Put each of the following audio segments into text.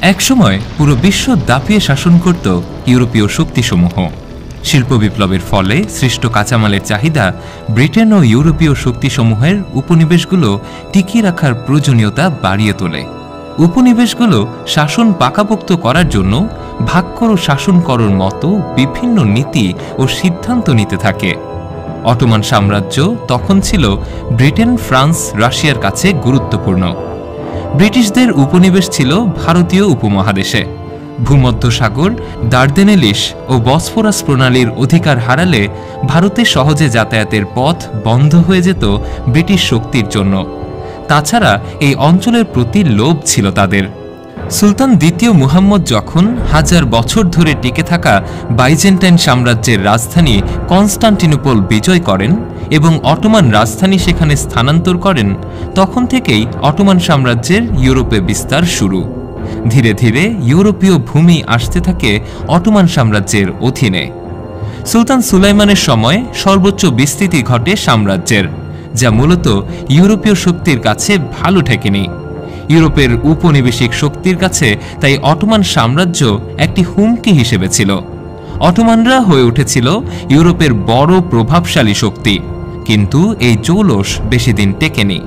একসময় পুরো বিশ্ব দাপিয়ে শাসন করত ইউরোপীয় শক্তিসমূহ। শিল্প বিপ্লবের ফলে সৃষ্ট কাঁচামালের চাহিদা ব্রিটেন ও ইউরোপীয় শক্তিসমূহের উপনিবেশগুলো টিকিয়ে রাখার প্রয়োজনীয়তা বাড়িয়ে তোলে। উপনিবেশগুলো শাসন পাকাপোক্ত করার জন্য ভাগ করো শাসন করোর মতো বিভিন্ন নীতি ও সিদ্ধান্ত নিতে থাকে। অটোমান সাম্রাজ্য তখন ছিল ব্রিটেন, ফ্রান্স, রাশিয়ার কাছে গুরুত্বপূর্ণ। ব্রিটিশদের উপনিবেশ ছিল ভারতীয় উপমহাদেশে। ভূমধ্যসাগর, দার্দেনেলিস ও বসফোরাস প্রণালীর অধিকার হারালে ভারতে সহজে যাতায়াতের পথ বন্ধ হয়ে যেত ব্রিটিশ শক্তির জন্য। তাছাড়া এই অঞ্চলের প্রতি লোভ ছিল তাদের। সুলতান দ্বিতীয় মুহাম্মদ যখন হাজার বছর ধরে টিকে থাকা বাইজেন্টাইন সাম্রাজ্যের রাজধানী কনস্টান্টিনোপল বিজয় করেন এবং অটোমান রাজধানী সেখানে স্থানান্তর করেন, তখন থেকেই অটোমান সাম্রাজ্যের ইউরোপে বিস্তার শুরু। ধীরে ধীরে ইউরোপীয় ভূমি আসতে থাকে অটোমান সাম্রাজ্যের অধীনে। সুলতান সুলাইমানের সময় সর্বোচ্চ বিস্তৃতি ঘটে সাম্রাজ্যের, যা মূলত ইউরোপীয় শক্তির কাছে ভালো ঠেকেনি। ইউরোপের উপনিবেশিক শক্তির কাছে তাই অটোমান সাম্রাজ্য একটি হুমকি হিসেবে ছিল। অটোমানরা হয়ে উঠেছিল ইউরোপের বড় প্রভাবশালী শক্তি, কিন্তু এই জৌলস বেশি দিন টেকেনি।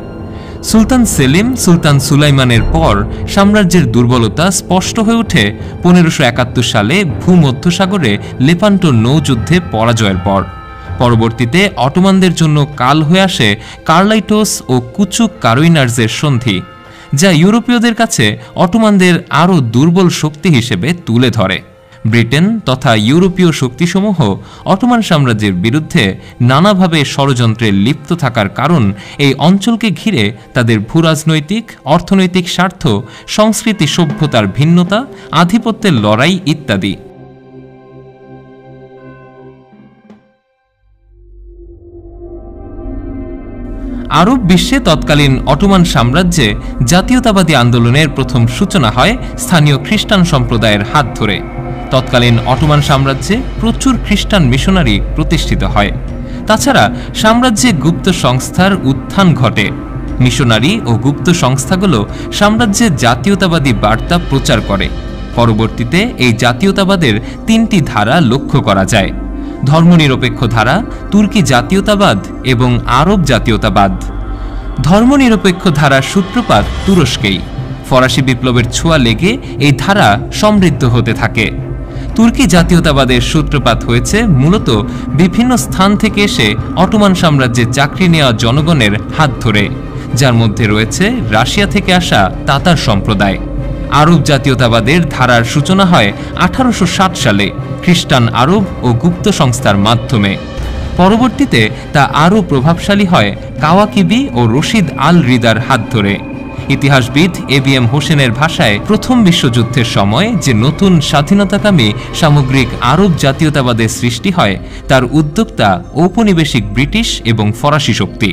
সুলতান সেলিম, সুলতান সুলাইমানের পর সাম্রাজ্যের দুর্বলতা স্পষ্ট হয়ে ওঠে 1571 সালে ভূমধ্যসাগরে লেপান্টো নৌযুদ্ধে পরাজয়ের পর। পরবর্তীতে অটোমানদের জন্য কাল হয়ে আসে কার্লাইটোস ও কুচুক কারোইনার্সের সন্ধি, যা ইউরোপীয়দের কাছে অটোমানদের আরও দুর্বল শক্তি হিসেবে তুলে ধরে। ব্রিটেন তথা ইউরোপীয় শক্তিসমূহ অটোমান সাম্রাজ্যের বিরুদ্ধে নানাভাবে ষড়যন্ত্রে লিপ্ত থাকার কারণ এই অঞ্চলকে ঘিরে তাদের ভূরাজনৈতিক, অর্থনৈতিক স্বার্থ, সংস্কৃতি, সভ্যতার ভিন্নতা, আধিপত্যের লড়াই ইত্যাদি। আরব বিশ্বে তৎকালীন অটোমান সাম্রাজ্যে জাতীয়তাবাদী আন্দোলনের প্রথম সূচনা হয় স্থানীয় খ্রিস্টান সম্প্রদায়ের হাত ধরে। তৎকালীন অটোমান সাম্রাজ্যে প্রচুর খ্রিস্টান মিশনারি প্রতিষ্ঠিত হয়। তাছাড়া সাম্রাজ্যে গুপ্ত সংস্থার উত্থান ঘটে। মিশনারি ও গুপ্ত সংস্থাগুলো সাম্রাজ্যে জাতীয়তাবাদী বার্তা প্রচার করে। পরবর্তীতে এই জাতীয়তাবাদের 3টি ধারা লক্ষ্য করা যায়: ধর্মনিরপেক্ষ ধারা, তুর্কি জাতীয়তাবাদ এবং আরব জাতীয়তাবাদ। ধর্মনিরপেক্ষ ধারার সূত্রপাত তুরস্কেই। ফরাসি বিপ্লবের ছোঁয়া লেগে এই ধারা সমৃদ্ধ হতে থাকে। তুর্কি জাতীয়তাবাদের সূত্রপাত হয়েছে মূলত বিভিন্ন স্থান থেকে এসে অটোমান সাম্রাজ্যে চাকরি নেওয়া জনগণের হাত ধরে, যার মধ্যে রয়েছে রাশিয়া থেকে আসা তাতার সম্প্রদায়। আরব জাতীয়তাবাদের ধারার সূচনা হয় 1860 সালে খ্রিস্টান আরব ও গুপ্ত সংস্থার মাধ্যমে। পরবর্তীতে তা আরও প্রভাবশালী হয় কাওয়াকিবি ও রশিদ আল রিদার হাত ধরে। ইতিহাসবিদ ABM হোসেনের ভাষায়, প্রথম বিশ্বযুদ্ধের সময় যে নতুন স্বাধীনতাকামী সামগ্রিক আরব জাতীয়তাবাদের সৃষ্টি হয়, তার উদ্যোক্তা ঔপনিবেশিক ব্রিটিশ এবং ফরাসি শক্তি।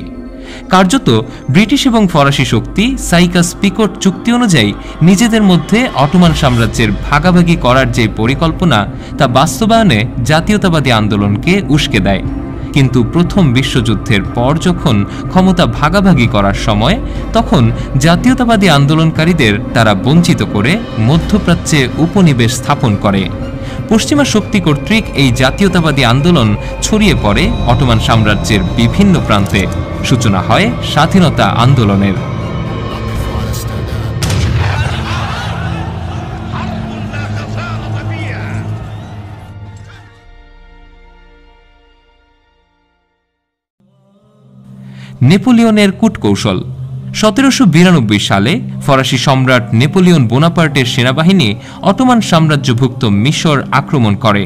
কার্যত ব্রিটিশ এবং ফরাসি শক্তি সাইকাস-পিকট চুক্তি অনুযায়ী নিজেদের মধ্যে অটোমান সাম্রাজ্যের ভাগাভাগি করার যে পরিকল্পনা, তা বাস্তবায়নে জাতীয়তাবাদী আন্দোলনকে উস্কে দেয়। কিন্তু প্রথম বিশ্বযুদ্ধের পর যখন ক্ষমতা ভাগাভাগি করার সময়, তখন জাতীয়তাবাদী আন্দোলনকারীদের তারা বঞ্চিত করে মধ্যপ্রাচ্যে উপনিবেশ স্থাপন করে। পশ্চিমা শক্তি কর্তৃক এই জাতীয়তাবাদী আন্দোলন ছড়িয়ে পড়ে অটোমান সাম্রাজ্যের বিভিন্ন প্রান্তে। সূচনা হয় স্বাধীনতা আন্দোলনের। নেপোলিয়নের কূটকৌশল। 1792 সালে ফরাসি সম্রাট নেপোলিয়ন বোনাপার্টের সেনাবাহিনী অটোমান সাম্রাজ্যভুক্ত মিশর আক্রমণ করে।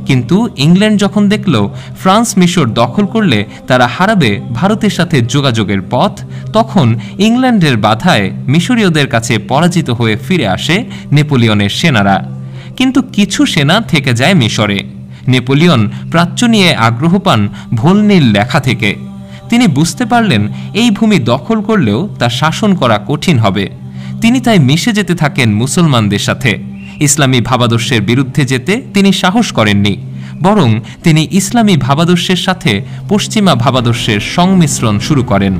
কিন্তু ইংল্যান্ড যখন দেখল ফ্রান্স মিশর দখল করলে তারা হারাবে ভারতের সাথে যোগাযোগের পথ, তখন ইংল্যান্ডের বাধায় মিশরীয়দের কাছে পরাজিত হয়ে ফিরে আসে নেপোলিয়নের সেনারা। কিন্তু কিছু সেনা থেকে যায় মিশরে। নেপোলিয়ন প্রাচ্য নিয়ে আগ্রহ পান ভোলনীল লেখা থেকে। তিনি বুঝতে পারলেন এই ভূমি দখল করলেও তা শাসন করা কঠিন হবে। তিনি তাই মিশে যেতে থাকেন মুসলমানদের সাথে। ইসলামী ভাবাদর্শের বিরুদ্ধে যেতে তিনি সাহস করেননি, বরং তিনি ইসলামী ভাবাদর্শের সাথে পশ্চিমা ভাবাদর্শের সংমিশ্রণ শুরু করেন।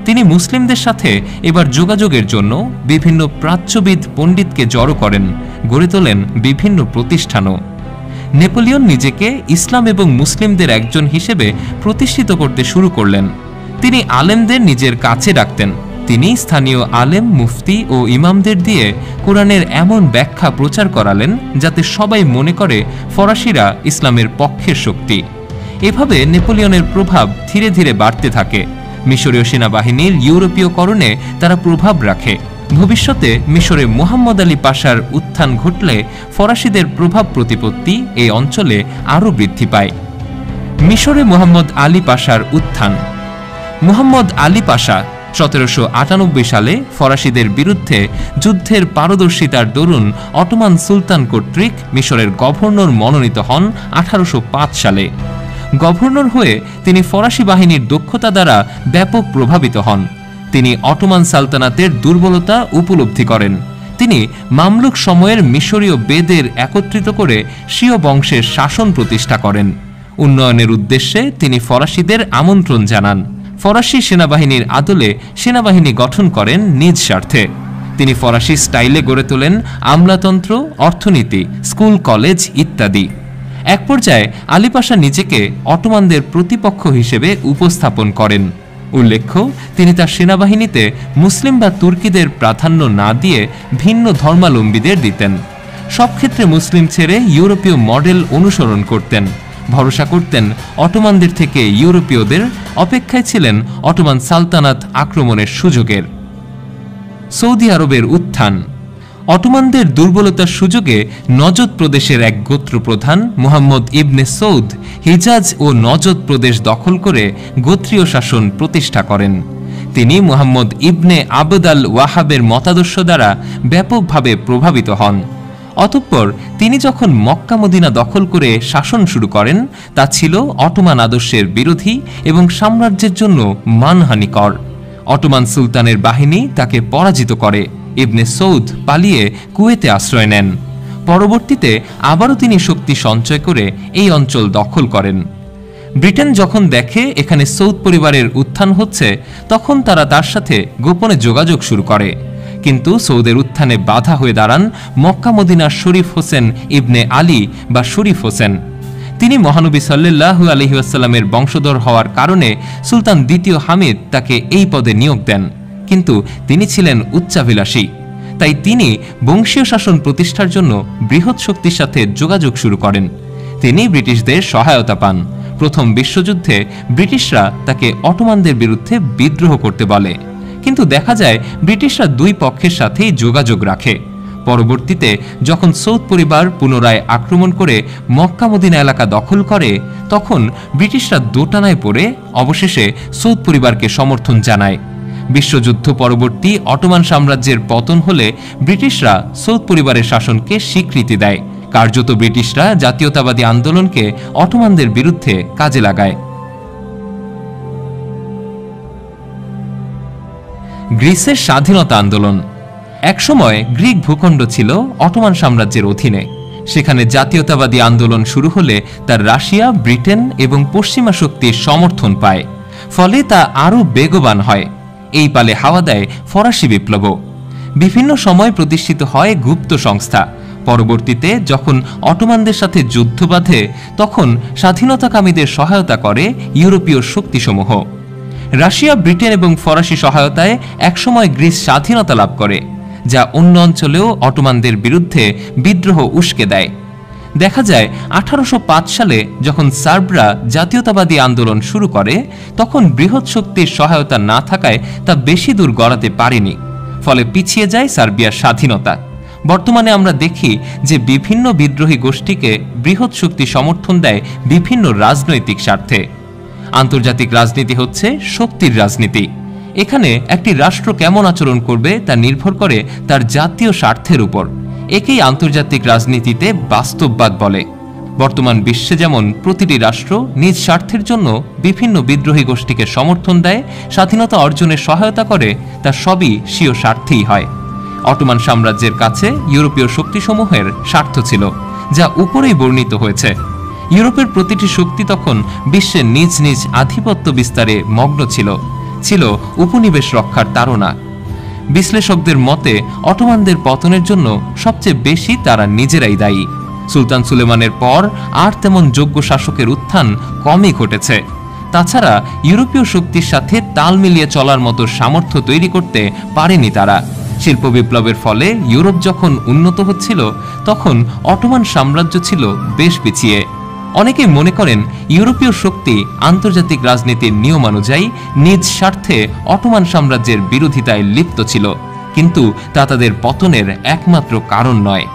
তিনি মুসলিমদের সাথে এবার যোগাযোগের জন্য বিভিন্ন প্রাচ্যবিদ পণ্ডিতকে জড়ো করেন, গড়ে তোলেন বিভিন্ন প্রতিষ্ঠানও। নেপোলিয়ন নিজেকে ইসলাম এবং মুসলিমদের একজন হিসেবে প্রতিষ্ঠিত করতে শুরু করলেন। তিনি আলেমদের নিজের কাছে ডাকতেন। তিনি স্থানীয় আলেম, মুফতি ও ইমামদের দিয়ে কোরআনের এমন ব্যাখ্যা প্রচার করালেন যাতে সবাই মনে করে ফরাসিরা ইসলামের পক্ষের শক্তি। এভাবে নেপোলিয়নের প্রভাব ধীরে ধীরে বাড়তে থাকে। মিশরীয় সেনাবাহিনীর ইউরোপীয়করণে তারা প্রভাব রাখে। ভবিষ্যতে মিশরে মুহাম্মদ আলী পাশার উত্থান ঘটলে ফরাসিদের প্রভাব প্রতিপত্তি এই অঞ্চলে আরও বৃদ্ধি পায়। মিশরে মুহাম্মদ আলী পাশার উত্থান। মুহাম্মদ আলী পাশা 1798 সালে ফরাসিদের বিরুদ্ধে যুদ্ধের পারদর্শিতার দরুন অটোমান সুলতান কর্তৃক মিশরের গভর্নর মনোনীত হন 1805 সালে। গভর্নর হয়ে তিনি ফরাসি বাহিনীর দক্ষতা দ্বারা ব্যাপক প্রভাবিত হন। তিনি অটোমান সালতানাতের দুর্বলতা উপলব্ধি করেন। তিনি মামলুক সময়ের মিশরীয় বেদের একত্রিত করে স্বীয় বংশের শাসন প্রতিষ্ঠা করেন। উন্নয়নের উদ্দেশ্যে তিনি ফরাসিদের আমন্ত্রণ জানান। ফরাসি সেনাবাহিনীর আদলে সেনাবাহিনী গঠন করেন নিজ স্বার্থে। তিনি ফরাসি স্টাইলে গড়ে তোলেন আমলাতন্ত্র, অর্থনীতি, স্কুল, কলেজ ইত্যাদি। এক পর্যায়ে আলী পাশা নিজেকে অটোমানদের প্রতিপক্ষ হিসেবে উপস্থাপন করেন। উল্লেখ্য, তিনি তার সেনাবাহিনীতে মুসলিম বা তুর্কিদের প্রাধান্য না দিয়ে ভিন্ন ধর্মাবলম্বীদের দিতেন। সব ক্ষেত্রে মুসলিম ছেড়ে ইউরোপীয় মডেল অনুসরণ করতেন। ভরসা করতেন অটোমানদের থেকে ইউরোপীয়দের, অপেক্ষায় ছিলেন অটোমান সালতানাত আক্রমণের সুযোগের। সৌদি আরবের উত্থান। অটোমানদের দুর্বলতার সুযোগে নজদ প্রদেশের এক গোত্রপ্রধান মুহাম্মদ ইবনে সৌদ হিজাজ ও নজদ প্রদেশ দখল করে গোত্রীয় শাসন প্রতিষ্ঠা করেন। তিনি মুহাম্মদ ইবনে আবদ আল ওয়াহাবের মতাদর্শ দ্বারা ব্যাপকভাবে প্রভাবিত হন। অতঃপর তিনি যখন মক্কা মদিনা দখল করে শাসন শুরু করেন, তা ছিল অটোমান আদর্শের বিরোধী এবং সাম্রাজ্যের জন্য মানহানিকর। অটোমান সুলতানের বাহিনী তাকে পরাজিত করে। ইবনে সৌদ পালিয়ে কুয়েতে আশ্রয় নেন। পরবর্তীতে আবারও তিনি শক্তি সঞ্চয় করে এই অঞ্চল দখল করেন। ব্রিটেন যখন দেখে এখানে সৌদ পরিবারের উত্থান হচ্ছে, তখন তারা তার সাথে গোপনে যোগাযোগ শুরু করে। কিন্তু সৌদের উত্থানে বাধা হয়ে দাঁড়ান মক্কা মদিনার শরীফ হোসেন ইবনে আলী বা শরীফ হোসেন। তিনি মহানবী সাল্লাল্লাহু আলাইহি ওয়াসাল্লামের বংশধর হওয়ার কারণে সুলতান দ্বিতীয় হামিদ তাকে এই পদে নিয়োগ দেন। কিন্তু তিনি ছিলেন উচ্চাভিলাষী, তাই তিনি বংশীয় শাসন প্রতিষ্ঠার জন্য বৃহৎ শক্তির সাথে যোগাযোগ শুরু করেন। তিনি ব্রিটিশদের সহায়তা পান। প্রথম বিশ্বযুদ্ধে ব্রিটিশরা তাকে অটোমানদের বিরুদ্ধে বিদ্রোহ করতে বলে, কিন্তু দেখা যায় ব্রিটিশরা দুই পক্ষের সাথেই যোগাযোগ রাখে। পরবর্তীতে যখন সৌদ পরিবার পুনরায় আক্রমণ করে মক্কা মদিনা এলাকা দখল করে, তখন ব্রিটিশরা দোটানায় পড়ে অবশেষে সৌদ পরিবারকে সমর্থন জানায়। বিশ্বযুদ্ধ পরবর্তী অটোমান সাম্রাজ্যের পতন হলে ব্রিটিশরা সৌদ পরিবারের শাসনকে স্বীকৃতি দেয়। কার্যত ব্রিটিশরা জাতীয়তাবাদী আন্দোলনকে অটোমানদের বিরুদ্ধে কাজে লাগায়। গ্রিসের স্বাধীনতা আন্দোলন। একসময় গ্রিক ভূখণ্ড ছিল অটোমান সাম্রাজ্যের অধীনে। সেখানে জাতীয়তাবাদী আন্দোলন শুরু হলে তার রাশিয়া, ব্রিটেন এবং পশ্চিমা শক্তির সমর্থন পায়। ফলে তা আরও বেগবান হয়। এই পালে হাওয়া দেয় ফরাসি বিপ্লব। বিভিন্ন সময় প্রতিষ্ঠিত হয় গুপ্ত সংস্থা। পরবর্তীতে যখন অটোমানদের সাথে যুদ্ধ বাধে, তখন স্বাধীনতাকামীদের সহায়তা করে ইউরোপীয় শক্তিসমূহ। রাশিয়া, ব্রিটেন এবং ফরাসি সহায়তায় একসময় গ্রিস স্বাধীনতা লাভ করে, যা অন্য অঞ্চলেও অটোমানদের বিরুদ্ধে বিদ্রোহ উস্কে দেয়। দেখা যায় 1805 সালে যখন সার্বরা জাতীয়তাবাদী আন্দোলন শুরু করে, তখন বৃহৎ শক্তির সহায়তা না থাকায় তা বেশি দূর গড়াতে পারেনি। ফলে পিছিয়ে যায় সার্বিয়ার স্বাধীনতা। বর্তমানে আমরা দেখি যে বিভিন্ন বিদ্রোহী গোষ্ঠীকে বৃহৎ শক্তি সমর্থন দেয় বিভিন্ন রাজনৈতিক স্বার্থে। আন্তর্জাতিক রাজনীতি হচ্ছে শক্তির রাজনীতি। এখানে একটি রাষ্ট্র কেমন আচরণ করবে তা নির্ভর করে তার জাতীয় স্বার্থের উপর। একেই আন্তর্জাতিক রাজনীতিতে বাস্তববাদ বলে। বর্তমান বিশ্বে যেমন প্রতিটি রাষ্ট্র নিজ স্বার্থের জন্য বিভিন্ন বিদ্রোহী গোষ্ঠীকে সমর্থন দেয়, স্বাধীনতা অর্জনের সহায়তা করে, তা সবই স্বীয় স্বার্থেই হয়। অটোমান সাম্রাজ্যের কাছে ইউরোপীয় শক্তিসমূহের স্বার্থ ছিল, যা উপরেই বর্ণিত হয়েছে। ইউরোপের প্রতিটি শক্তি তখন বিশ্বের নিজ নিজ আধিপত্য বিস্তারে মগ্ন ছিল। ছিল উপনিবেশ রক্ষার তাড়না। বিশ্লেষকদের মতে অটোমানদের পতনের জন্য সবচেয়ে বেশি তারা নিজেরাই দায়ী। সুলতান সুলেমানের পর আর তেমন যোগ্য শাসকের উত্থান কমই ঘটেছে। তাছাড়া ইউরোপীয় শক্তির সাথে তাল মিলিয়ে চলার মতো সামর্থ্য তৈরি করতে পারেনি তারা। শিল্প বিপ্লবের ফলে ইউরোপ যখন উন্নত হচ্ছিল, তখন অটোমান সাম্রাজ্য ছিল বেশ পিছিয়ে। অনেকেই মনে করেন ইউরোপীয় শক্তি আন্তর্জাতিক রাজনীতির নিয়মানুযায়ী নিজ স্বার্থে অটোমান সাম্রাজ্যের বিরোধিতায় লিপ্ত ছিল, কিন্তু তা তাদের পতনের একমাত্র কারণ নয়।